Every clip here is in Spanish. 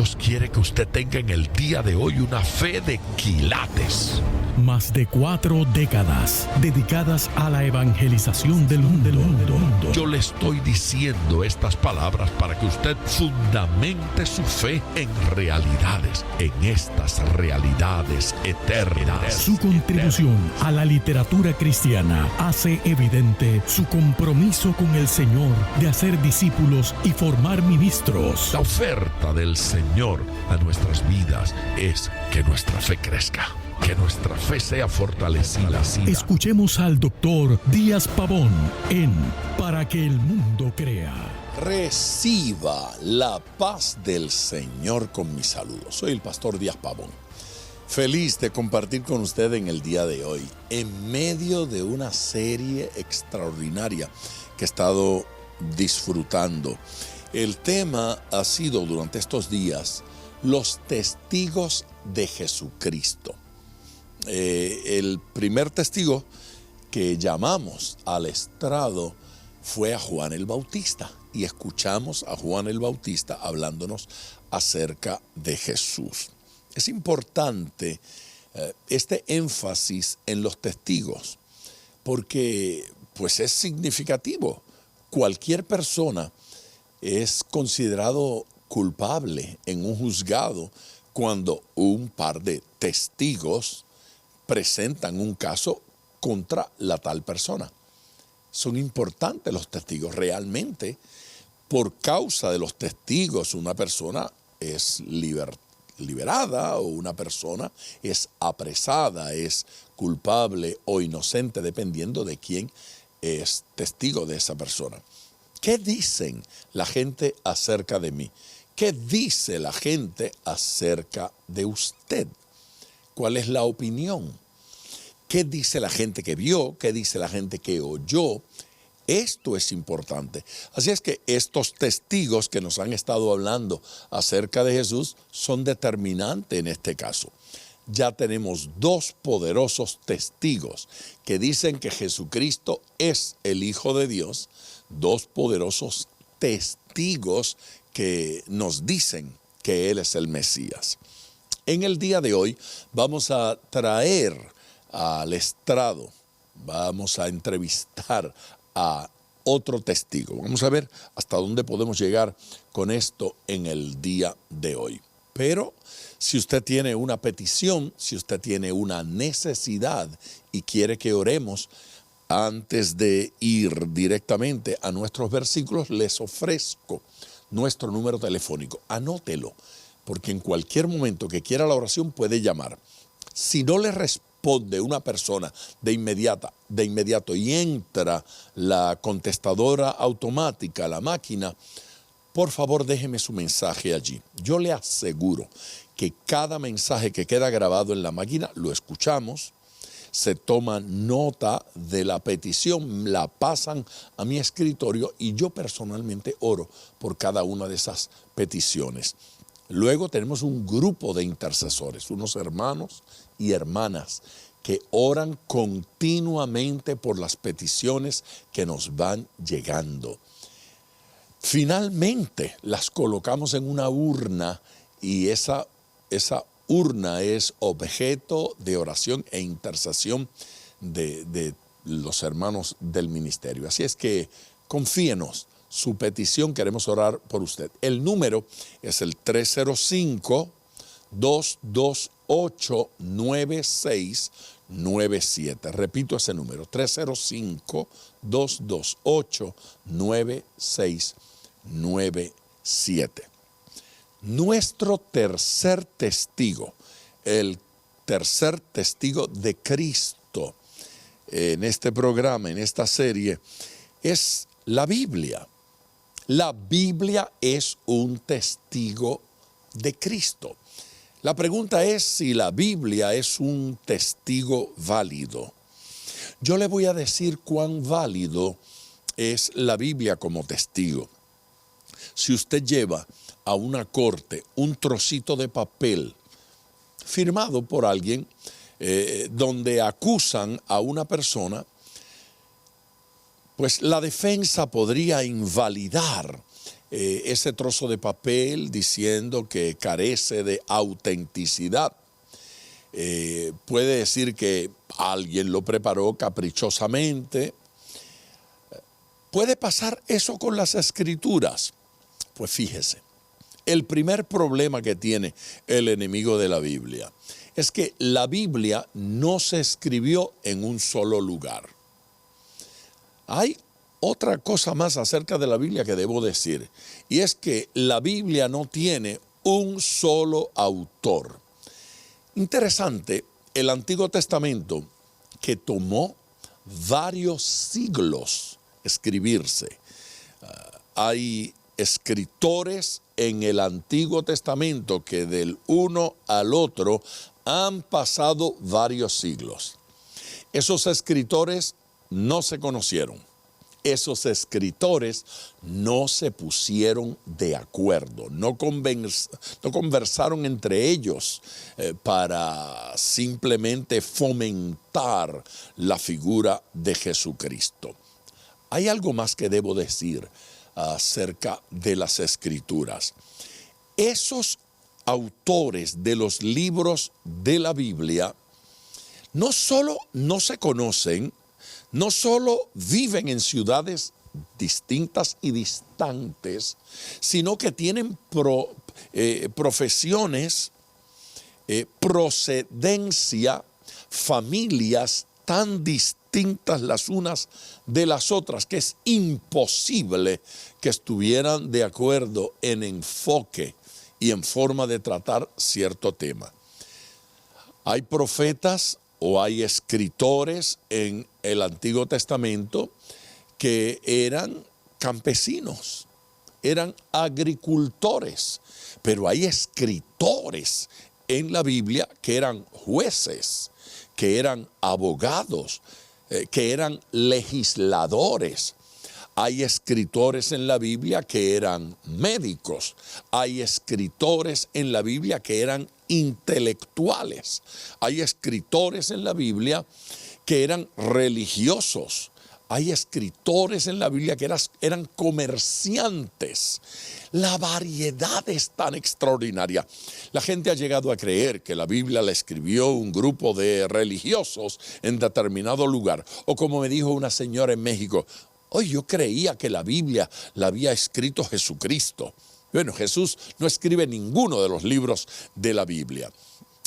Dios quiere que usted tenga en el día de hoy una fe de quilates. Más de 4 décadas dedicadas a la evangelización del mundo. Yo le estoy diciendo estas palabras para que usted fundamente su fe en realidades, en estas realidades eternas. Su contribución a la literatura cristiana hace evidente su compromiso con el Señor de hacer discípulos y formar ministros. La oferta del Señor a nuestras vidas es que nuestra fe crezca, que nuestra fe sea fortalecida. Escuchemos al doctor Díaz Pavón en Para que el mundo crea. Reciba la paz del Señor con mi saludo. Soy el pastor Díaz Pavón. Feliz de compartir con usted en el día de hoy, en medio de una serie extraordinaria que he estado disfrutando. El tema ha sido durante estos días los testigos de Jesucristo. El primer testigo que llamamos al estrado fue a Juan el Bautista y escuchamos a Juan el Bautista hablándonos acerca de Jesús. Es importante este énfasis en los testigos porque pues es significativo. Cualquier persona es considerado culpable en un juzgado cuando un par de testigos presentan un caso contra la tal persona. Son importantes los testigos. Realmente, por causa de los testigos, una persona es liberada o una persona es apresada, es culpable o inocente, dependiendo de quién es testigo de esa persona. ¿Qué dicen la gente acerca de mí? ¿Qué dice la gente acerca de usted? ¿Cuál es la opinión? ¿Qué dice la gente que vio? ¿Qué dice la gente que oyó? Esto es importante. Así es que estos testigos que nos han estado hablando acerca de Jesús son determinantes en este caso. Ya tenemos 2 poderosos testigos que dicen que Jesucristo es el Hijo de Dios. 2 poderosos testigos que nos dicen que Él es el Mesías. En el día de hoy vamos a traer al estrado, vamos a entrevistar a otro testigo. Vamos a ver hasta dónde podemos llegar con esto en el día de hoy. Pero si usted tiene una petición, si usted tiene una necesidad y quiere que oremos, antes de ir directamente a nuestros versículos, les ofrezco nuestro número telefónico. Anótelo, porque en cualquier momento que quiera la oración puede llamar. Si no le responde una persona de inmediato y entra la contestadora automática, la máquina, por favor déjeme su mensaje allí. Yo le aseguro que cada mensaje que queda grabado en la máquina lo escuchamos, se toma nota de la petición, la pasan a mi escritorio y yo personalmente oro por cada una de esas peticiones. Luego tenemos un grupo de intercesores, unos hermanos y hermanas que oran continuamente por las peticiones que nos van llegando. Finalmente las colocamos en una urna y esa urna es objeto de oración e intercesión de los hermanos del ministerio. Así es que confíenos su petición, queremos orar por usted. El número es el 305-228-9697. Repito ese número, 305-228-9697. Nuestro tercer testigo, el tercer testigo de Cristo en este programa, en esta serie, es la Biblia. La Biblia es un testigo de Cristo. La pregunta es si la Biblia es un testigo válido. Yo le voy a decir cuán válido es la Biblia como testigo. Si usted lleva a una corte un trocito de papel firmado por alguien donde acusan a una persona, pues la defensa podría invalidar ese trozo de papel diciendo que carece de autenticidad. Puede decir que alguien lo preparó caprichosamente. ¿Puede pasar eso con las escrituras? Pues fíjese, el primer problema que tiene el enemigo de la Biblia es que la Biblia no se escribió en un solo lugar. Hay otra cosa más acerca de la Biblia que debo decir, y es que la Biblia no tiene un solo autor. Interesante, el Antiguo Testamento, que tomó varios siglos escribirse. Hay escritores en el Antiguo Testamento que del uno al otro han pasado varios siglos. Esos escritores no se conocieron. Esos escritores no se pusieron de acuerdo, no conversaron entre ellos para simplemente fomentar la figura de Jesucristo. Hay algo más que debo decir acerca de las escrituras. Esos autores de los libros de la Biblia no solo no se conocen, no solo viven en ciudades distintas y distantes, sino que tienen profesiones, procedencia, familias tan distintas las unas de las otras, que es imposible que estuvieran de acuerdo en enfoque y en forma de tratar cierto tema. Hay profetas o hay escritores en el Antiguo Testamento que eran campesinos, eran agricultores, pero hay escritores en la Biblia que eran jueces, que eran abogados, que eran legisladores. Hay escritores en la Biblia que eran médicos. Hay escritores en la Biblia que eran intelectuales. Hay escritores en la Biblia que eran religiosos. Hay escritores en la Biblia que eran comerciantes. La variedad es tan extraordinaria. La gente ha llegado a creer que la Biblia la escribió un grupo de religiosos en determinado lugar. O como me dijo una señora en México, hoy yo creía que la Biblia la había escrito Jesucristo. Bueno, Jesús no escribe ninguno de los libros de la Biblia.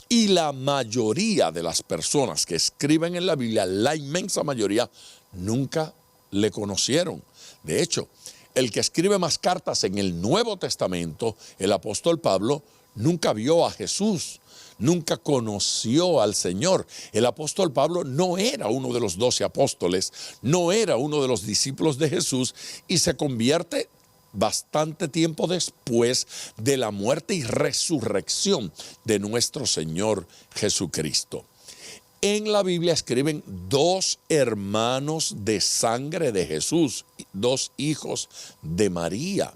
Y la mayoría de las personas que escriben en la Biblia, la inmensa mayoría, nunca le conocieron. De hecho, el que escribe más cartas en el Nuevo Testamento, el apóstol Pablo, nunca vio a Jesús, nunca conoció al Señor. El apóstol Pablo no era uno de los 12 apóstoles, no era uno de los discípulos de Jesús y se convierte bastante tiempo después de la muerte y resurrección de nuestro Señor Jesucristo. En la Biblia escriben 2 hermanos de sangre de Jesús, 2 hijos de María.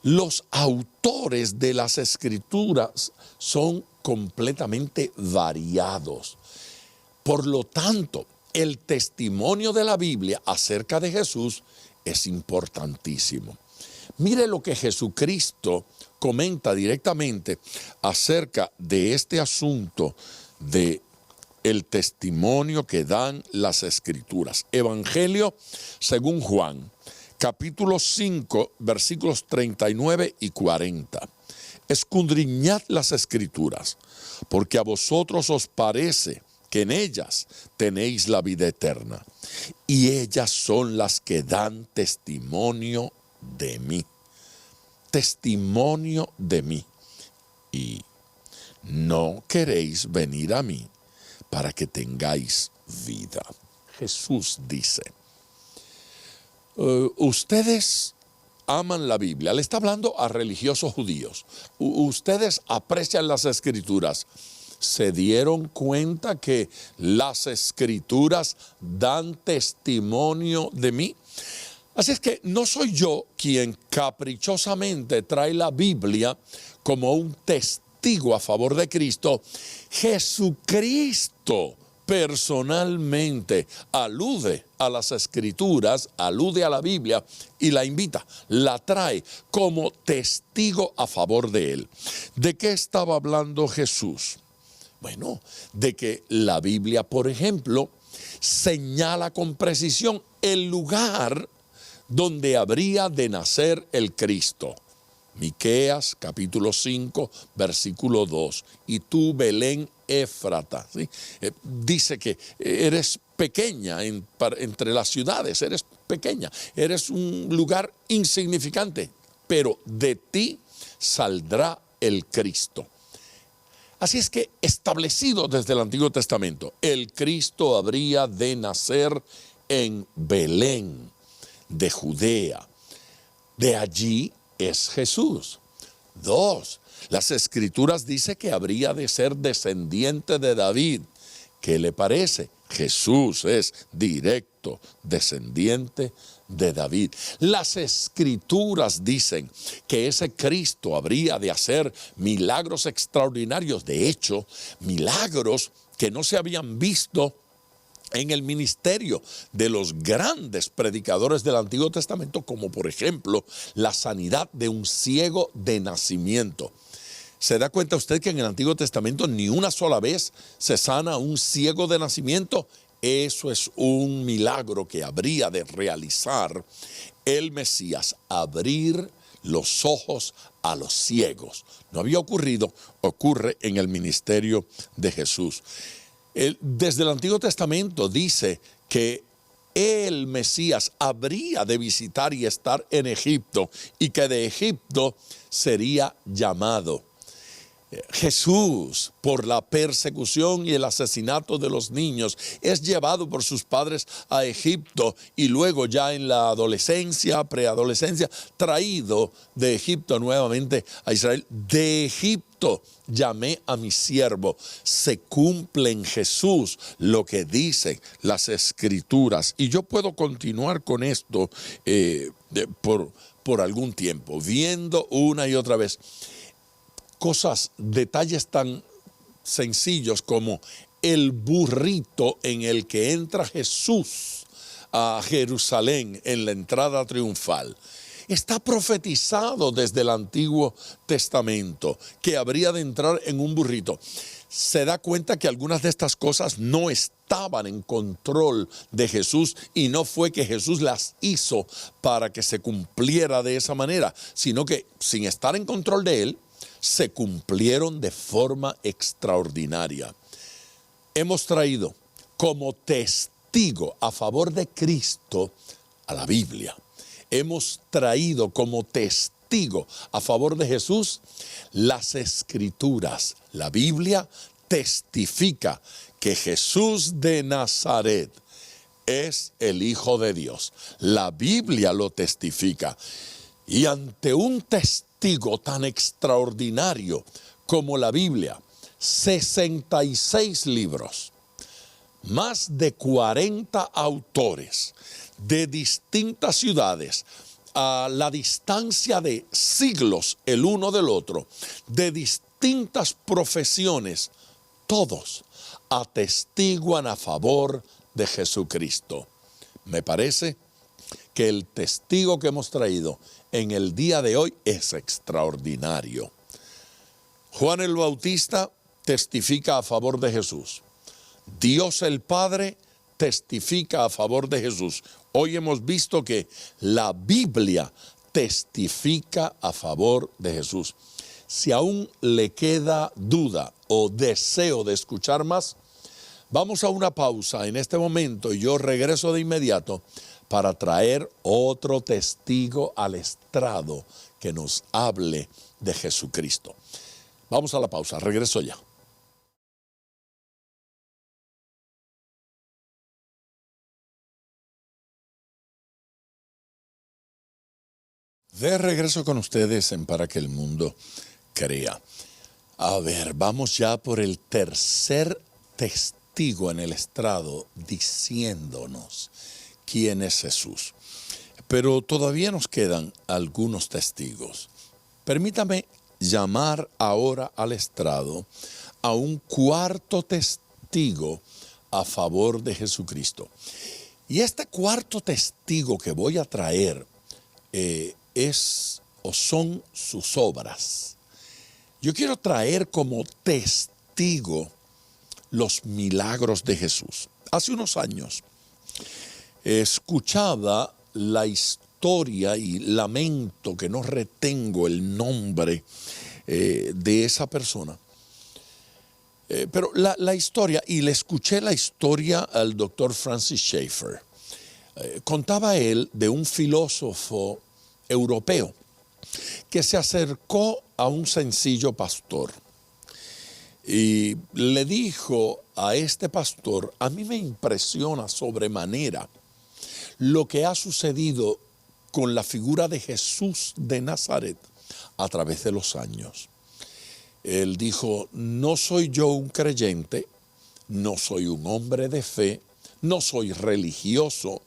Los autores de las escrituras son completamente variados. Por lo tanto, el testimonio de la Biblia acerca de Jesús es importantísimo. Mire lo que Jesucristo comenta directamente acerca de este asunto de el testimonio que dan las escrituras. Evangelio según Juan, capítulo 5, versículos 39 y 40. Escudriñad las escrituras, porque a vosotros os parece que en ellas tenéis la vida eterna, y ellas son las que dan testimonio de mí. Testimonio de mí. Y no queréis venir a mí para que tengáis vida. Jesús dice, ustedes aman la Biblia. Le está hablando a religiosos judíos. Ustedes aprecian las escrituras. ¿Se dieron cuenta que las escrituras dan testimonio de mí? Así es que no soy yo quien caprichosamente trae la Biblia como un testigo a favor de Cristo. Jesucristo personalmente alude a las Escrituras, alude a la Biblia y la invita, la trae como testigo a favor de él. ¿De qué estaba hablando Jesús? Bueno, de que la Biblia, por ejemplo, señala con precisión el lugar donde habría de nacer el Cristo. Miqueas, capítulo 5, versículo 2. Y tú, Belén Éfrata, ¿sí? Dice que eres pequeña entre las ciudades, eres pequeña, eres un lugar insignificante, pero de ti saldrá el Cristo. Así es que, establecido desde el Antiguo Testamento, el Cristo habría de nacer en Belén, de Judea. De allí es Jesús. 2. Las Escrituras dicen que habría de ser descendiente de David. ¿Qué le parece? Jesús es directo descendiente de David. Las Escrituras dicen que ese Cristo habría de hacer milagros extraordinarios. De hecho, milagros que no se habían visto en el ministerio de los grandes predicadores del Antiguo Testamento, como por ejemplo la sanidad de un ciego de nacimiento. ¿Se da cuenta usted que en el Antiguo Testamento ni una sola vez se sana a un ciego de nacimiento? Eso es un milagro que habría de realizar el Mesías, abrir los ojos a los ciegos. No había ocurrido, ocurre en el ministerio de Jesús. Desde el Antiguo Testamento dice que el Mesías habría de visitar y estar en Egipto y que de Egipto sería llamado. Jesús, por la persecución y el asesinato de los niños, es llevado por sus padres a Egipto y luego ya en la adolescencia, preadolescencia, traído de Egipto nuevamente a Israel. De Egipto llamé a mi siervo. Se cumple en Jesús lo que dicen las Escrituras. Y yo puedo continuar con esto por algún tiempo, viendo una y otra vez cosas, detalles tan sencillos como el burrito en el que entra Jesús a Jerusalén en la entrada triunfal. Está profetizado desde el Antiguo Testamento que habría de entrar en un burrito. Se da cuenta que algunas de estas cosas no estaban en control de Jesús y no fue que Jesús las hizo para que se cumpliera de esa manera, sino que sin estar en control de él, se cumplieron de forma extraordinaria. Hemos traído como testigo a favor de Cristo a la Biblia. Hemos traído como testigo a favor de Jesús las Escrituras. La Biblia testifica que Jesús de Nazaret es el Hijo de Dios. La Biblia lo testifica. Y ante un testigo tan extraordinario como la Biblia, 66 libros, más de 40 autores de distintas ciudades, a la distancia de siglos el uno del otro, de distintas profesiones, todos atestiguan a favor de Jesucristo. Me parece que el testigo que hemos traído en el día de hoy es extraordinario. Juan el Bautista testifica a favor de Jesús. Dios el Padre testifica a favor de Jesús. Hoy hemos visto que la Biblia testifica a favor de Jesús. Si aún le queda duda o deseo de escuchar más, vamos a una pausa en este momento y yo regreso de inmediato para traer otro testigo al estrado que nos hable de Jesucristo. Vamos a la pausa, regreso ya. De regreso con ustedes en Para que el Mundo Crea. A ver, vamos ya por el tercer testigo en el estrado diciéndonos quién es Jesús. Pero todavía nos quedan algunos testigos. Permítame llamar ahora al estrado a un cuarto testigo a favor de Jesucristo. Y este cuarto testigo que voy a traer son sus obras. Yo quiero traer como testigo los milagros de Jesús. Hace unos años escuchaba la historia y lamento que no retengo el nombre de esa persona. Pero la historia, y le escuché la historia al doctor Francis Schaeffer. Contaba él de un filósofo europeo que se acercó a un sencillo pastor y le dijo a este pastor: a mí me impresiona sobremanera lo que ha sucedido con la figura de Jesús de Nazaret a través de los años. Él dijo: no soy yo un creyente, no soy un hombre de fe, no soy religioso,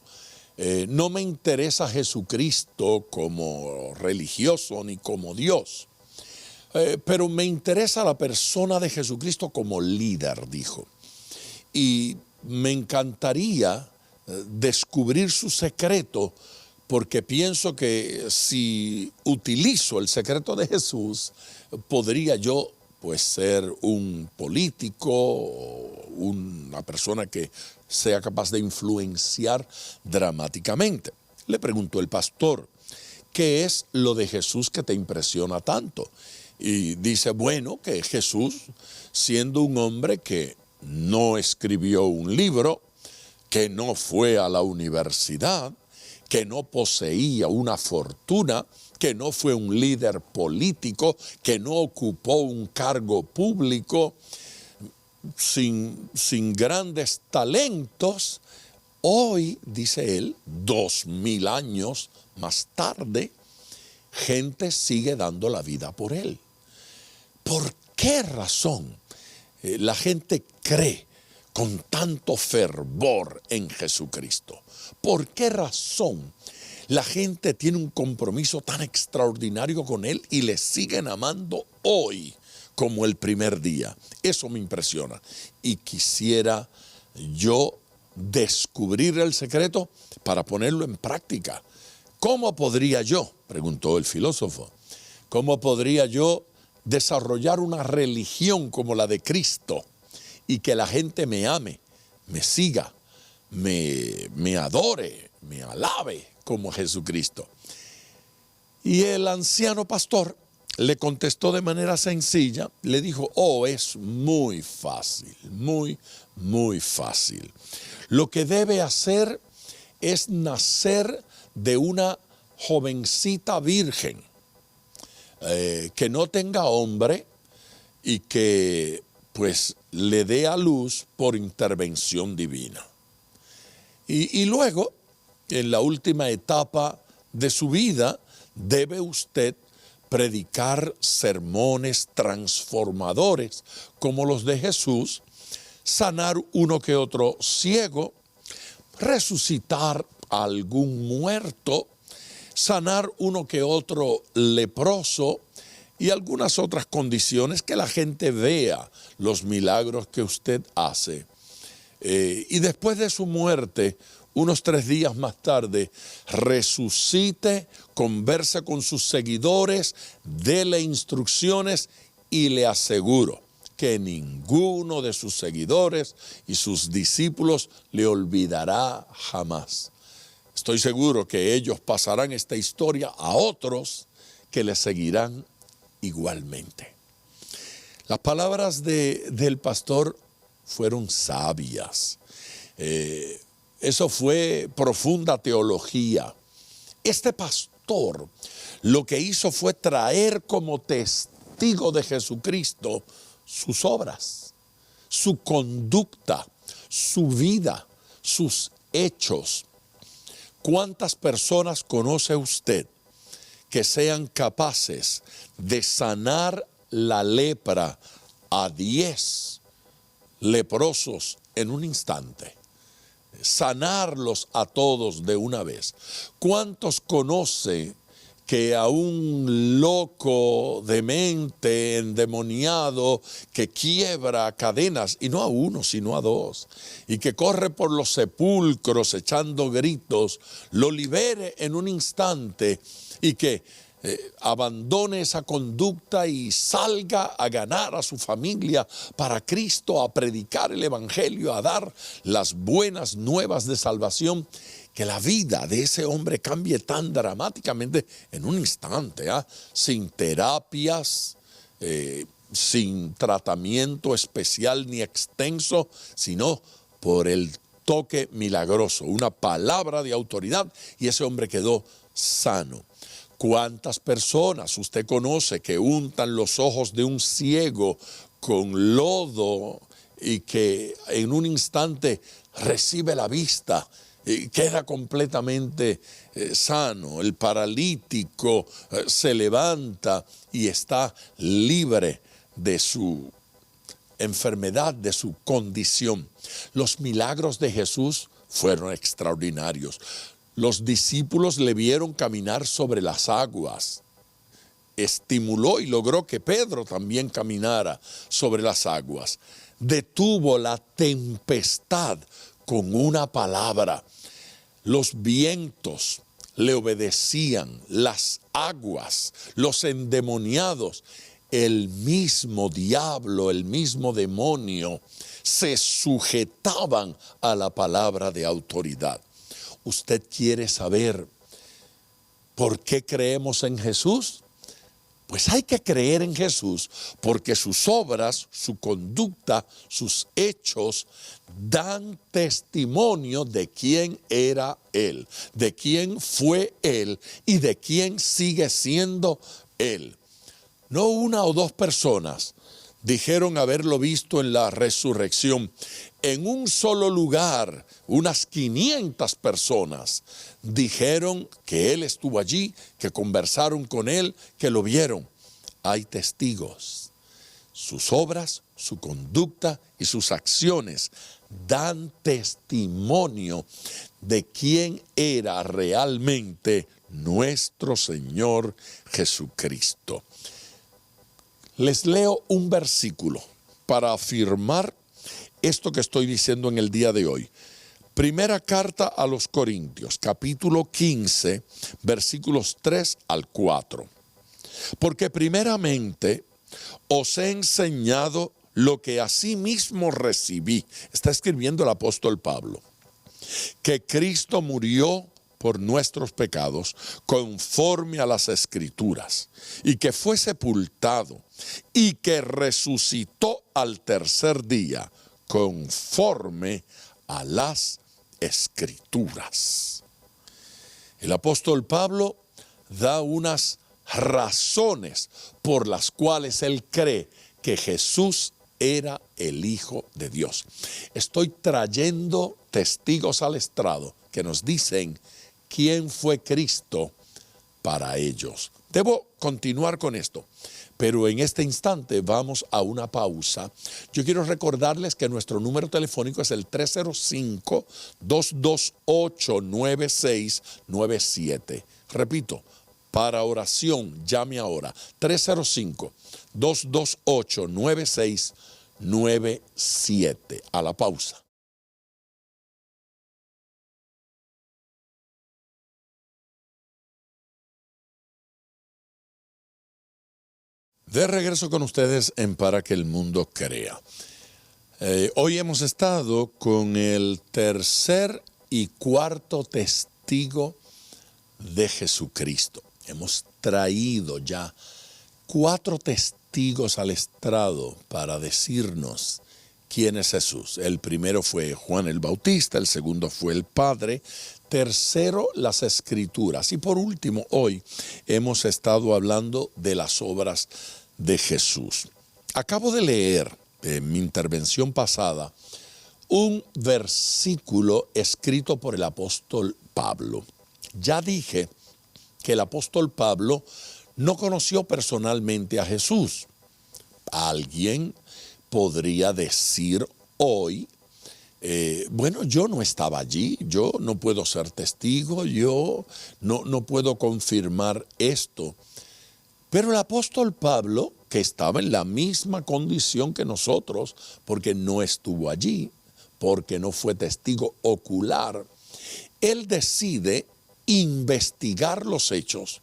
no me interesa Jesucristo como religioso ni como Dios, pero me interesa la persona de Jesucristo como líder, dijo. Y me encantaría descubrir su secreto, porque pienso que si utilizo el secreto de Jesús, podría yo pues ser un político o una persona que sea capaz de influenciar dramáticamente. Le preguntó el pastor: ¿qué es lo de Jesús que te impresiona tanto? Y dice: bueno, que Jesús, siendo un hombre que no escribió un libro, que no fue a la universidad, que no poseía una fortuna, que no fue un líder político, que no ocupó un cargo público, sin grandes talentos, hoy, dice él, 2000 años más tarde, gente sigue dando la vida por él. ¿Por qué razón la gente cree con tanto fervor en Jesucristo? ¿Por qué razón la gente tiene un compromiso tan extraordinario con Él y le siguen amando hoy como el primer día? Eso me impresiona. Y quisiera yo descubrir el secreto para ponerlo en práctica. ¿Cómo podría yo, preguntó el filósofo, cómo podría yo desarrollar una religión como la de Cristo y que la gente me ame, me siga, me adore, me alabe como Jesucristo? Y el anciano pastor le contestó de manera sencilla, le dijo: oh, es muy fácil, muy fácil. Lo que debe hacer es nacer de una jovencita virgen, que no tenga hombre y que pues le dé a luz por intervención divina. Y luego, en la última etapa de su vida, debe usted predicar sermones transformadores como los de Jesús, sanar uno que otro ciego, resucitar a algún muerto, sanar uno que otro leproso y algunas otras condiciones, que la gente vea los milagros que usted hace. Y después de su muerte, unos 3 días más tarde, resucite, converse con sus seguidores, déle instrucciones y le aseguro que ninguno de sus seguidores y sus discípulos le olvidará jamás. Estoy seguro que ellos pasarán esta historia a otros que le seguirán igualmente. Las palabras del pastor fueron sabias. Eso fue profunda teología. Este pastor lo que hizo fue traer como testigo de Jesucristo sus obras, su conducta, su vida, sus hechos. ¿Cuántas personas conoce usted que sean capaces de sanar la lepra a 10 leprosos en un instante? Sanarlos a todos de una vez. ¿Cuántos conoce que a un loco demente, endemoniado, que quiebra cadenas, y no a uno, sino a dos, y que corre por los sepulcros echando gritos, lo libere en un instante y que abandone esa conducta y salga a ganar a su familia para Cristo, a predicar el Evangelio, a dar las buenas nuevas de salvación, que la vida de ese hombre cambie tan dramáticamente en un instante, sin terapias, sin tratamiento especial ni extenso, sino por el toque milagroso, una palabra de autoridad, y ese hombre quedó sano. ¿Cuántas personas usted conoce que untan los ojos de un ciego con lodo y que en un instante recibe la vista y queda completamente sano? El paralítico se levanta y está libre de su enfermedad, de su condición. Los milagros de Jesús fueron extraordinarios. Los discípulos le vieron caminar sobre las aguas. Estimuló y logró que Pedro también caminara sobre las aguas. Detuvo la tempestad con una palabra. Los vientos le obedecían, las aguas, los endemoniados. El mismo diablo, el mismo demonio se sujetaban a la palabra de autoridad. ¿Usted quiere saber por qué creemos en Jesús? Pues hay que creer en Jesús porque sus obras, su conducta, sus hechos dan testimonio de quién era Él, de quién fue Él y de quién sigue siendo Él. No una o dos personas dijeron haberlo visto en la resurrección. En un solo lugar, unas 500 personas dijeron que Él estuvo allí, que conversaron con Él, que lo vieron. Hay testigos. Sus obras, su conducta y sus acciones dan testimonio de quién era realmente nuestro Señor Jesucristo. Les leo un versículo para afirmar esto que estoy diciendo en el día de hoy. Primera carta a los Corintios, capítulo 15, versículos 3 al 4. Porque primeramente os he enseñado lo que asimismo recibí. Está escribiendo el apóstol Pablo. Que Cristo murió por nuestros pecados conforme a las Escrituras, y que fue sepultado, y que resucitó al tercer día conforme a las Escrituras. El apóstol Pablo da unas razones por las cuales él cree que Jesús era el Hijo de Dios. Estoy trayendo testigos al estrado que nos dicen quién fue Cristo para ellos. Debo continuar con esto, pero en este instante vamos a una pausa. Yo quiero recordarles que nuestro número telefónico es el 305-228-9697. Repito, para oración, llame ahora, 305-228-9697. A la pausa. De regreso con ustedes en Para que el Mundo Crea. Hoy hemos estado con el tercer y cuarto testigo de Jesucristo. Hemos traído ya 4 testigos al estrado para decirnos quién es Jesús. El primero fue Juan el Bautista, el segundo fue el Padre, tercero las Escrituras y por último hoy hemos estado hablando de las obras de Jesús. Acabo de leer en mi intervención pasada un versículo escrito por el apóstol Pablo. Ya dije que el apóstol Pablo no conoció personalmente a Jesús. Alguien podría decir hoy bueno, yo no estaba allí, yo no puedo ser testigo, yo no puedo confirmar esto. Pero el apóstol Pablo, que estaba en la misma condición que nosotros, porque no estuvo allí, porque no fue testigo ocular, él decide investigar los hechos.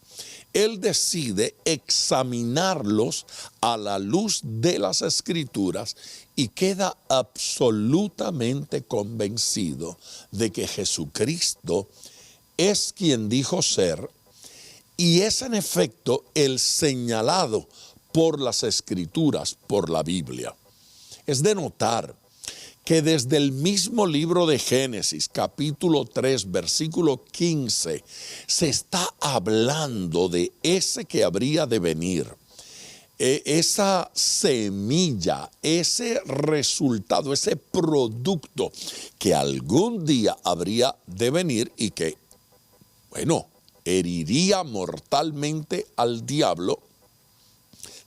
Él decide examinarlos a la luz de las Escrituras y queda absolutamente convencido de que Jesucristo es quien dijo ser y es en efecto el señalado por las Escrituras, por la Biblia. Es de notar que desde el mismo libro de Génesis, capítulo 3, versículo 15, se está hablando de ese que habría de venir. Esa semilla, ese resultado, ese producto que algún día habría de venir y que, bueno, heriría mortalmente al diablo,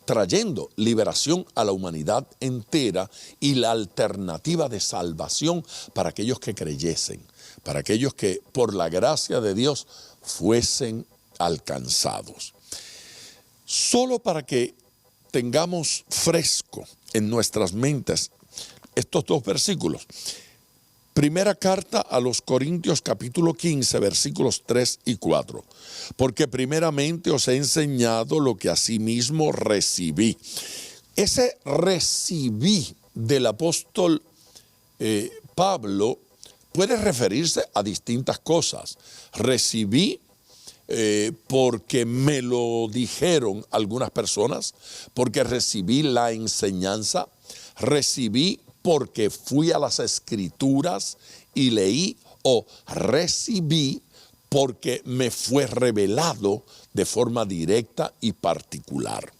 trayendo liberación a la humanidad entera y la alternativa de salvación para aquellos que creyesen, para aquellos que por la gracia de Dios fuesen alcanzados. Solo para que tengamos fresco en nuestras mentes estos dos versículos. Primera carta a los Corintios capítulo 15 versículos 3 y 4. Porque primeramente os he enseñado lo que asimismo recibí. Ese recibí del apóstol Pablo puede referirse a distintas cosas. Recibí porque me lo dijeron algunas personas, porque recibí la enseñanza, recibí porque fui a las Escrituras y leí, o recibí porque me fue revelado de forma directa y particular.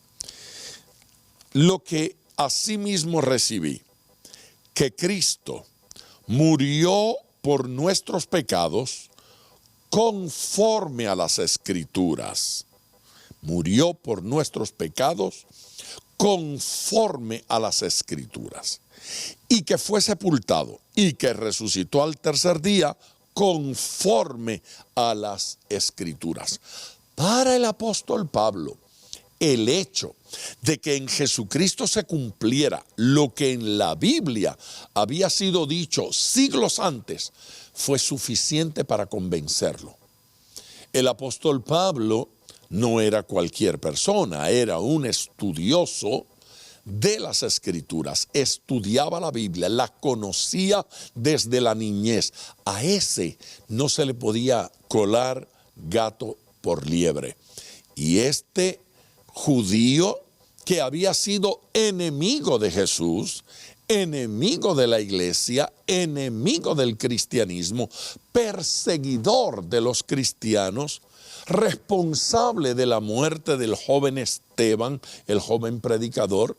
Lo que asimismo recibí, que Cristo murió por nuestros pecados conforme a las Escrituras. Murió por nuestros pecados conforme a las Escrituras. Y que fue sepultado y que resucitó al tercer día conforme a las Escrituras. Para el apóstol Pablo, el hecho de que en Jesucristo se cumpliera lo que en la Biblia había sido dicho siglos antes, fue suficiente para convencerlo. El apóstol Pablo no era cualquier persona, era un estudioso de las Escrituras, estudiaba la Biblia, la conocía desde la niñez. A ese no se le podía colar gato por liebre. Y este judío que había sido enemigo de Jesús, enemigo de la iglesia, enemigo del cristianismo, perseguidor de los cristianos, responsable de la muerte del joven Esteban, el joven predicador,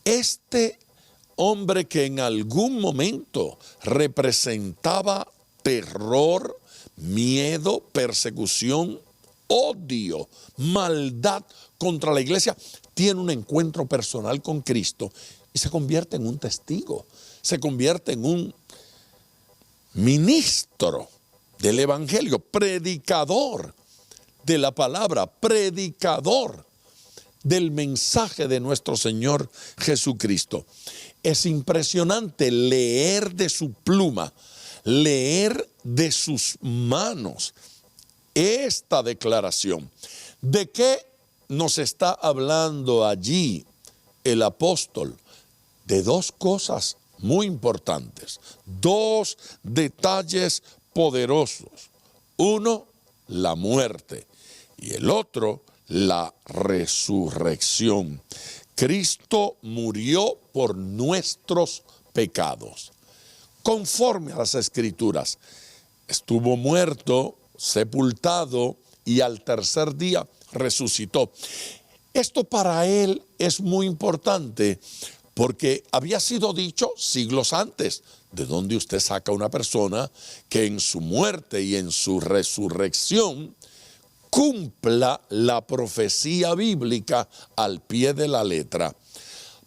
este hombre que en algún momento representaba terror, miedo, persecución, odio, maldad contra la iglesia, tiene un encuentro personal con Cristo y se convierte en un testigo, se convierte en un ministro del evangelio, predicador de la palabra, predicador del mensaje de nuestro Señor Jesucristo. Es impresionante leer de su pluma, leer de sus manos esta declaración. ¿De qué nos está hablando allí el apóstol? De dos cosas muy importantes, dos detalles poderosos. Uno, la muerte, y el otro, la resurrección. Cristo murió por nuestros pecados, conforme a las Escrituras. Estuvo muerto, sepultado y al tercer día resucitó. Esto para él es muy importante porque había sido dicho siglos antes. ¿De dónde usted saca una persona que en su muerte y en su resurrección cumpla la profecía bíblica al pie de la letra?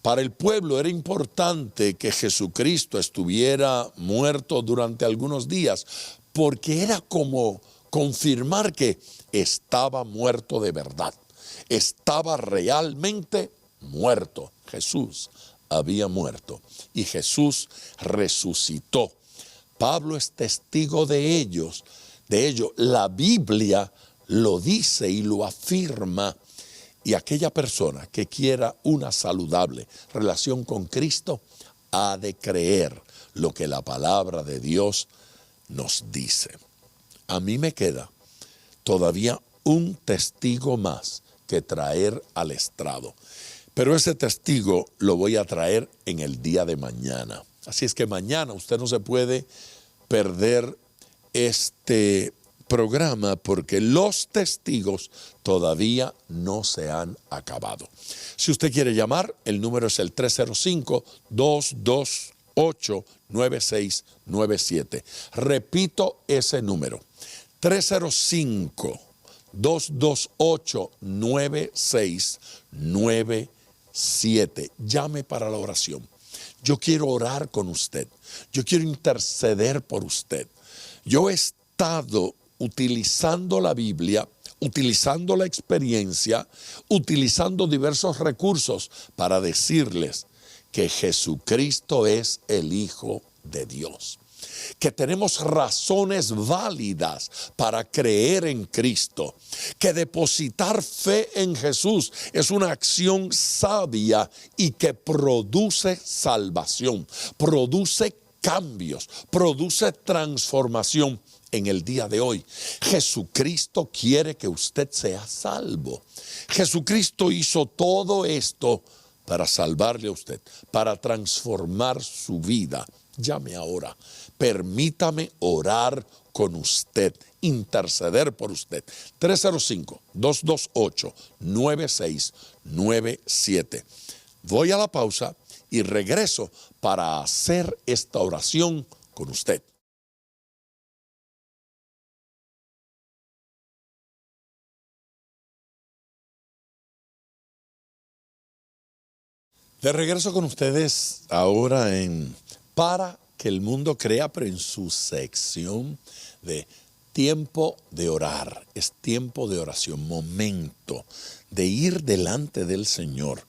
Para el pueblo era importante que Jesucristo estuviera muerto durante algunos días, porque era como confirmar que estaba muerto de verdad. Estaba realmente muerto. Jesús había muerto y Jesús resucitó. Pablo es testigo de ello. La Biblia lo dice y lo afirma. Y aquella persona que quiera una saludable relación con Cristo ha de creer lo que la palabra de Dios nos dice. A mí me queda todavía un testigo más que traer al estrado. Pero ese testigo lo voy a traer en el día de mañana. Así es que mañana usted no se puede perder este programa porque los testigos todavía no se han acabado. Si usted quiere llamar, el número es el 305-228-9697. Repito ese número, 305-228-9697. Llame para la oración. Yo quiero orar con usted. Yo quiero interceder por usted. Yo he estado utilizando la Biblia, utilizando la experiencia, utilizando diversos recursos para decirles que Jesucristo es el Hijo de Dios. Que tenemos razones válidas para creer en Cristo. Que depositar fe en Jesús es una acción sabia y que produce salvación, produce cambios, produce transformación. En el día de hoy, Jesucristo quiere que usted sea salvo. Jesucristo hizo todo esto para salvarle a usted, para transformar su vida. Llame ahora, permítame orar con usted, interceder por usted. 305-228-9697. Voy a la pausa y regreso para hacer esta oración con usted. De regreso con ustedes ahora en Para que el Mundo Crea, pero en su sección de tiempo de orar. Es tiempo de oración, momento de ir delante del Señor,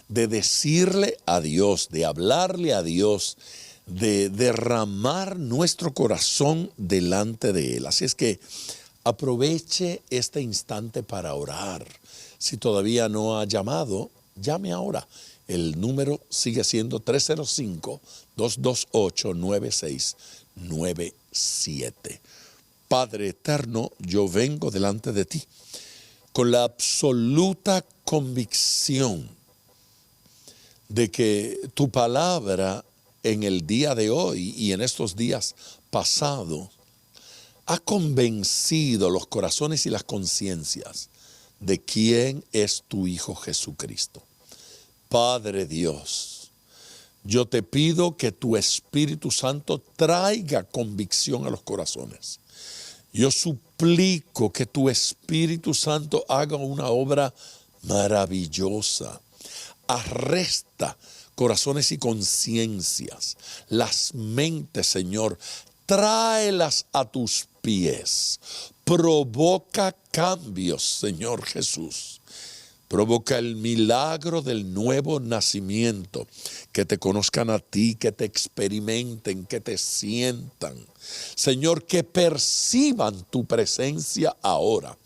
de decirle a Dios, de hablarle a Dios, de derramar nuestro corazón delante de Él. Así es que aproveche este instante para orar. Si todavía no ha llamado, llame ahora. El número sigue siendo 305-228-9697. Padre eterno, yo vengo delante de ti con la absoluta convicción de que tu palabra en el día de hoy y en estos días pasados ha convencido los corazones y las conciencias de quién es tu Hijo Jesucristo. Padre Dios, yo te pido que tu Espíritu Santo traiga convicción a los corazones. Yo suplico que tu Espíritu Santo haga una obra maravillosa. Arresta corazones y conciencias, las mentes, Señor. Tráelas a tus pies. Provoca cambios, Señor Jesús. Provoca el milagro del nuevo nacimiento, que te conozcan a ti, que te experimenten, que te sientan. Señor, que perciban tu presencia ahora.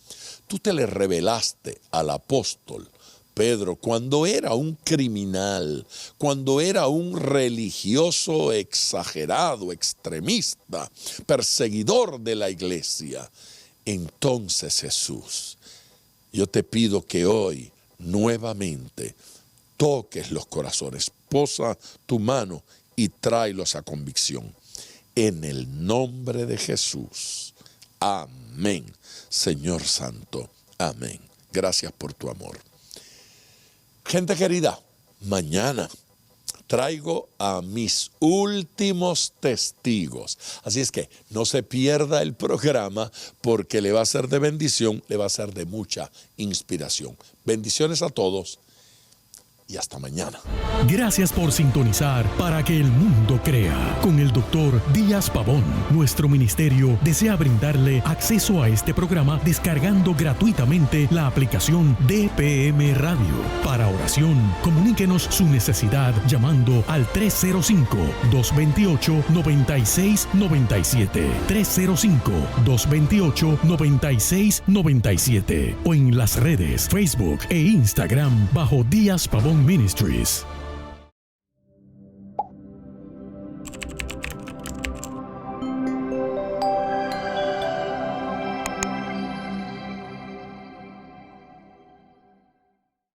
Tú te le revelaste al apóstol Pedro cuando era un criminal, cuando era un religioso exagerado, extremista, perseguidor de la iglesia. Entonces, Jesús, yo te pido que hoy nuevamente toques los corazones, posa tu mano y tráelos a convicción. En el nombre de Jesús. Amén. Señor Santo, amén. Gracias por tu amor. Gente querida, mañana traigo a mis últimos testigos. Así es que no se pierda el programa porque le va a ser de bendición, le va a ser de mucha inspiración. Bendiciones a todos y hasta mañana. Gracias por sintonizar para que el mundo crea. Con el Dr. Díaz Pavón, nuestro ministerio desea brindarle acceso a este programa descargando gratuitamente la aplicación DPM Radio. Para oración, comuníquenos su necesidad llamando al 305-228-9697. 305-228-9697. O en las redes Facebook e Instagram bajo Díaz Pavón Ministries.